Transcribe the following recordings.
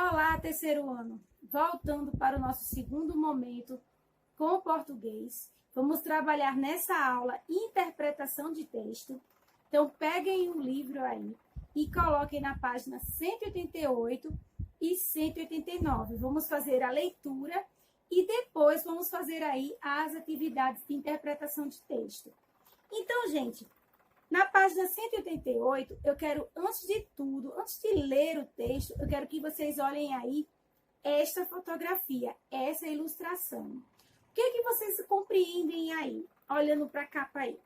Olá, terceiro ano! Voltando para o nosso segundo momento com o português, vamos trabalhar nessa aula interpretação de texto. Então, peguem um livro aí e coloquem na página 188 e 189. Vamos fazer a leitura e depois vamos fazer aí as atividades de interpretação de texto. Então, gente, na página 188, eu quero, antes de tudo, antes de ler o texto, eu quero que vocês olhem aí esta fotografia, essa ilustração. O que vocês compreendem aí, olhando para a capa aí?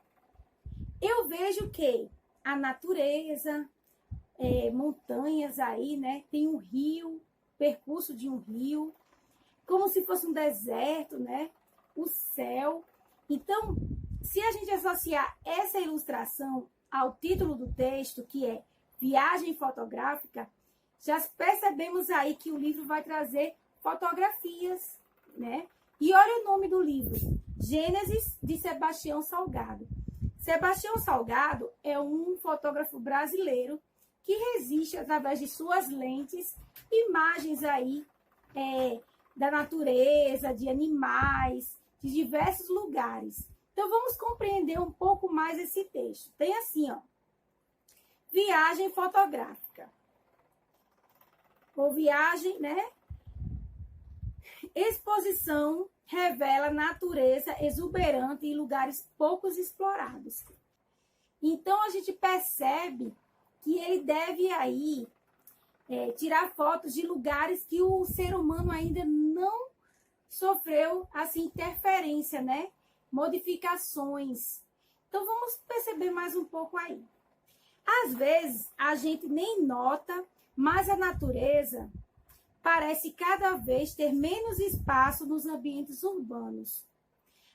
Eu vejo que a natureza, montanhas aí, né? Tem um rio, percurso de um rio, como se fosse um deserto, né? O céu. Então, se a gente associar essa ilustração ao título do texto, que é Viagem Fotográfica, já percebemos aí que o livro vai trazer fotografias, né? E olha o nome do livro, Gênesis, de Sebastião Salgado. Sebastião Salgado é um fotógrafo brasileiro que resiste, através de suas lentes, imagens aí da natureza, de animais, de diversos lugares. Então, vamos compreender um pouco mais esse texto. Tem assim, ó, viagem fotográfica. Ou viagem, né? Exposição revela natureza exuberante em lugares poucos explorados. Então, a gente percebe que ele deve aí tirar fotos de lugares que o ser humano ainda não sofreu, assim, interferência, né? Modificações. Então, vamos perceber mais um pouco aí. Às vezes, a gente nem nota, mas a natureza parece cada vez ter menos espaço nos ambientes urbanos.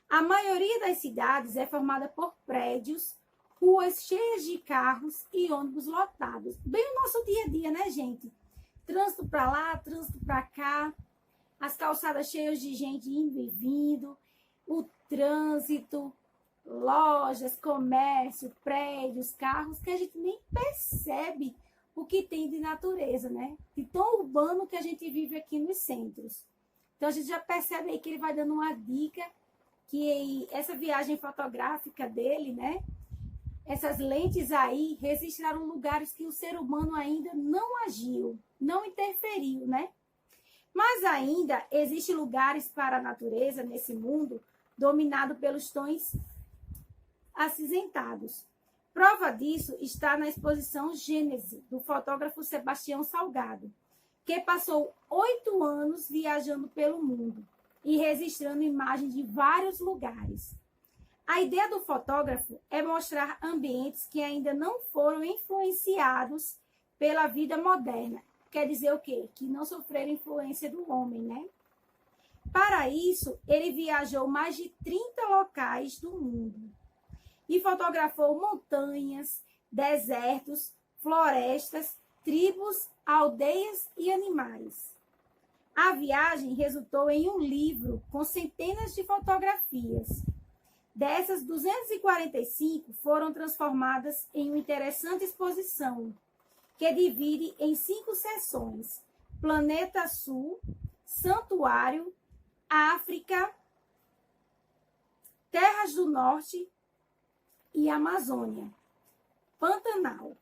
A maioria das cidades é formada por prédios, ruas cheias de carros e ônibus lotados. Bem o nosso dia a dia, né, gente? Trânsito para lá, trânsito para cá, as calçadas cheias de gente indo e vindo, o trânsito, lojas, comércio, prédios, carros, que a gente nem percebe o que tem de natureza, né? De tão urbano que a gente vive aqui nos centros. Então, a gente já percebe aí que ele vai dando uma dica que essa viagem fotográfica dele, né? Essas lentes aí registraram lugares que o ser humano ainda não agiu, não interferiu, né? Mas ainda existem lugares para a natureza nesse mundo dominado pelos tons acinzentados. Prova disso está na exposição Gênese, do fotógrafo Sebastião Salgado, que passou 8 anos viajando pelo mundo e registrando imagens de vários lugares. A ideia do fotógrafo é mostrar ambientes que ainda não foram influenciados pela vida moderna. Quer dizer o quê? Que não sofreram influência do homem, né? Para isso, ele viajou mais de 30 locais do mundo e fotografou montanhas, desertos, florestas, tribos, aldeias e animais. A viagem resultou em um livro com centenas de fotografias. Dessas, 245 foram transformadas em uma interessante exposição, que divide em 5 seções: Planeta Sul, Santuário, África, Terras do Norte e Amazônia, Pantanal.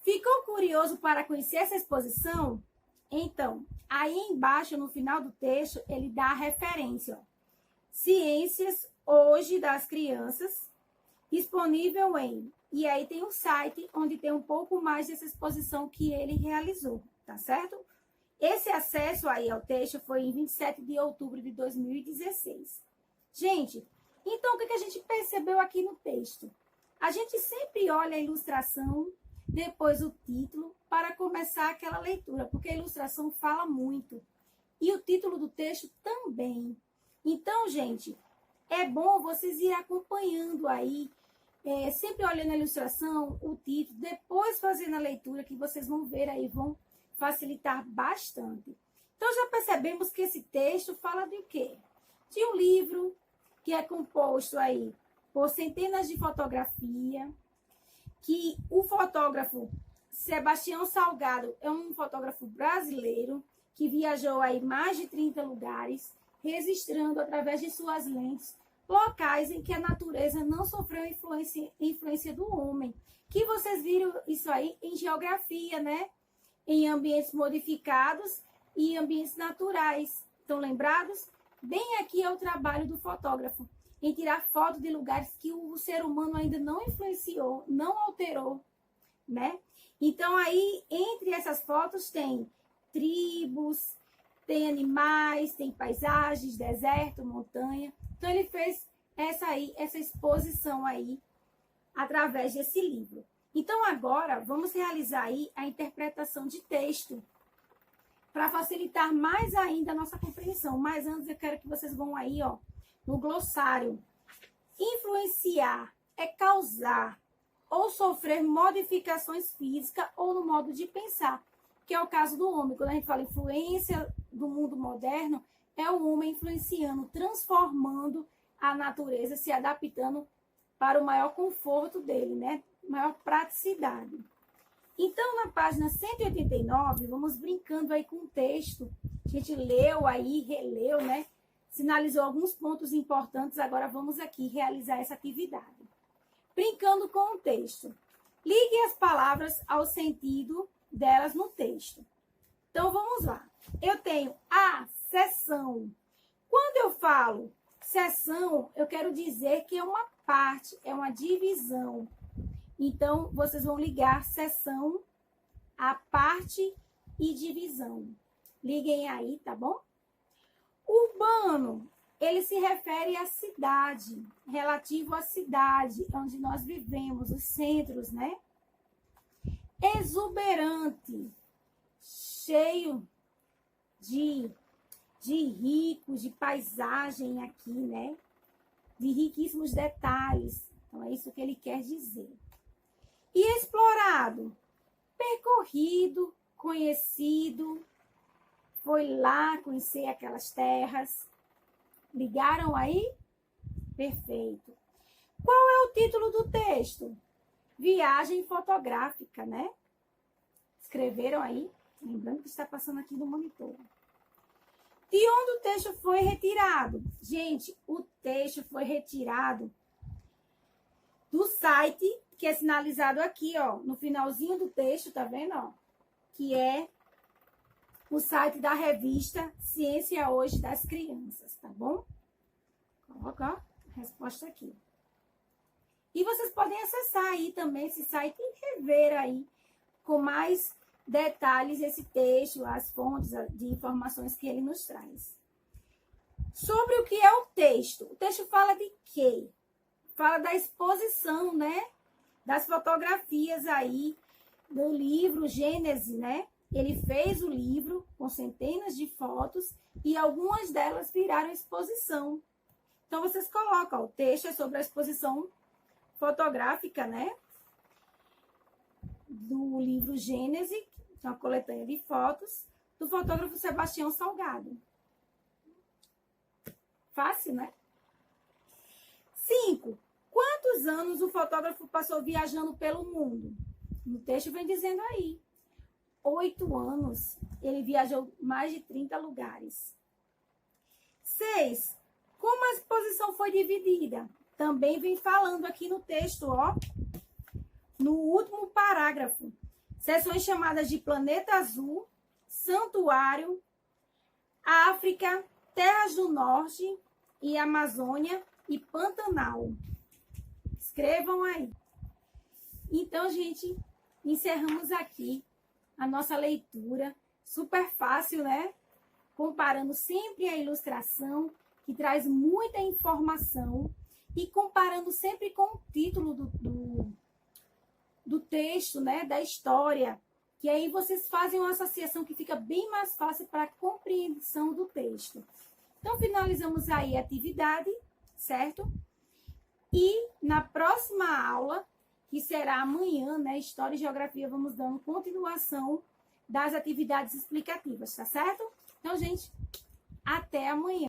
Ficou curioso para conhecer essa exposição? Então, aí embaixo, no final do texto, ele dá a referência, ó. Ciências Hoje das Crianças, disponível em... E aí tem um site onde tem um pouco mais dessa exposição que ele realizou, tá certo? Esse acesso aí ao texto foi em 27 de outubro de 2016. Gente, então o que a gente percebeu aqui no texto? A gente sempre olha a ilustração, depois o título, para começar aquela leitura, porque a ilustração fala muito. E o título do texto também. Então, gente, é bom vocês irem acompanhando aí, sempre olhando a ilustração, o título, depois fazendo a leitura, que vocês vão ver aí, vão facilitar bastante. Então, já percebemos que esse texto fala de quê? De um livro que é composto aí por centenas de fotografias, que o fotógrafo Sebastião Salgado é um fotógrafo brasileiro que viajou aí mais de 30 lugares, registrando através de suas lentes locais em que a natureza não sofreu influência do homem. Que vocês viram isso aí em geografia, né? Em ambientes modificados e ambientes naturais. Estão lembrados? Bem aqui é o trabalho do fotógrafo, em tirar foto de lugares que o ser humano ainda não influenciou, não alterou, né? Então aí, entre essas fotos tem tribos, tem animais, tem paisagens, deserto, montanha. Então ele fez essa exposição aí através desse livro. Então agora vamos realizar aí a interpretação de texto para facilitar mais ainda a nossa compreensão. Mas antes eu quero que vocês vão aí, ó, no glossário. Influenciar é causar ou sofrer modificações físicas ou no modo de pensar, que é o caso do homem. Quando a gente fala influência do mundo moderno, é o homem influenciando, transformando a natureza, se adaptando para o maior conforto dele, né? Maior praticidade. Então, na página 189, vamos brincando aí com o texto. A gente leu aí, releu, né? Sinalizou alguns pontos importantes. Agora vamos aqui realizar essa atividade. Brincando com o texto. Ligue as palavras ao sentido delas no texto. Então, vamos lá. Eu tenho a seção. Quando eu falo seção, eu quero dizer que é uma parte, é uma divisão. Então, vocês vão ligar seção a parte e divisão. Liguem aí, tá bom? Urbano, ele se refere à cidade, relativo à cidade onde nós vivemos, os centros, né? Exuberante, cheio de ricos, de paisagem aqui, né? De riquíssimos detalhes. Então, é isso que ele quer dizer. E explorado, percorrido, conhecido, foi lá conhecer aquelas terras. Ligaram aí? Perfeito. Qual é o título do texto? Viagem fotográfica, né? Escreveram aí? Lembrando que está passando aqui no monitor. De onde o texto foi retirado? Gente, o texto foi retirado do site, que é sinalizado aqui, ó, no finalzinho do texto, tá vendo, ó? Que é o site da revista Ciência Hoje das Crianças, tá bom? Coloca a resposta aqui. E vocês podem acessar aí também esse site e rever aí com mais detalhes esse texto, as fontes de informações que ele nos traz. Sobre o que é o texto. O texto fala de quê? Fala da exposição, né? Das fotografias aí do livro Gênese, né? Ele fez o livro com centenas de fotos e algumas delas viraram exposição. Então, vocês colocam, ó, o texto é sobre a exposição fotográfica, né? Do livro Gênese, que é uma coletânea de fotos, do fotógrafo Sebastião Salgado. Fácil, né? 5. Quantos anos o fotógrafo passou viajando pelo mundo? No texto vem dizendo aí. 8 anos. Ele viajou mais de 30 lugares. 6. Como a exposição foi dividida? Também vem falando aqui no texto, ó. No último parágrafo. Seções chamadas de Planeta Azul, Santuário, África, Terras do Norte e Amazônia e Pantanal. Escrevam aí. Então, gente, encerramos aqui a nossa leitura. Super fácil, né? Comparando sempre a ilustração, que traz muita informação, e comparando sempre com o título do texto, né? Da história. Que aí vocês fazem uma associação que fica bem mais fácil para a compreensão do texto. Então, finalizamos aí a atividade, certo? E na próxima aula, que será amanhã, né? História e Geografia, vamos dando continuação das atividades explicativas, tá certo? Então, gente, até amanhã.